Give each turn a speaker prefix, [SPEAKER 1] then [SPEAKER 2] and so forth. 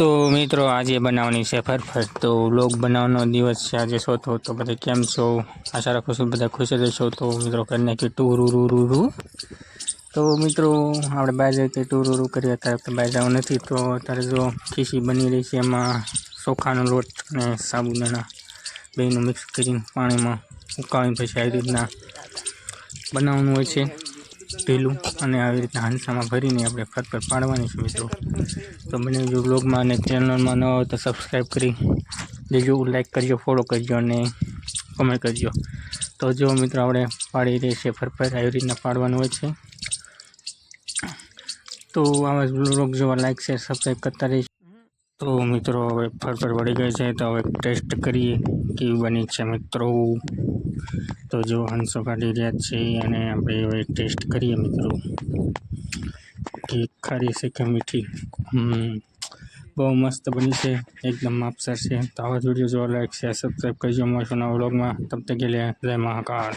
[SPEAKER 1] તો મિત્રો આજે બનાવવાની છે ફરફર। તો વ્લોગ બનાવવાનો દિવસ છે આજે ચોથો। તો બધા કેમ છો? આશા રાખું છું બધા ખુશ જ છો। તો મિત્રો કરી નાખ્યું ટુરુરુરુરુ। તો મિત્રો આપણે બહાર જઈએ તો ટુરુરુ કરીએ, અત્યારે બહાર જવું નથી। તો અત્યારે જો ખીચડી બની રહી છે, એમાં ચોખાનો લોટ અને સાબુદાણા બેનું મિક્સ કરીને પાણીમાં ઉકાળીને પછી આવી રીતના બનાવવાનું હોય છે ઢીલું, અને આવી રીતના હાંસામાં ભરીને આપણે ફરફર પાડવાની છે મિત્રો। તો મને જો બ્લોગમાં અને ચેનલમાં ન હોય તો સબસ્ક્રાઈબ કરી દેજો, લાઈક કરજો, ફોલો કરજો અને કમેન્ટ કરજો। તો જો મિત્રો આપણે પાડી રહી છે ફરફર, આવી રીતના પાડવાનું હોય છે। તો આવા બ્લોગ જોવા લાઈક શેર સબસ્ક્રાઈબ કરતા રહીશ। તો મિત્રો હવે ફરફર વળી ગઈ છે, તો હવે ટેસ્ટ કરીએ કેવી બની છે મિત્રો। તો જો હંસો કાઢી રહ્યા છે અને આપણે હવે ટેસ્ટ કરીએ મિત્રો કે ખારી છે કે મીઠી। બહુ મસ્ત બની છે, એકદમ માપસર છે। તો આવા જ વિડીયો જોવા લાઈક શેર સબસ્ક્રાઈબ કરજો। મળશું નવા વ્લોગમાં, તબ તક કે લીએ જય મહાકાળ।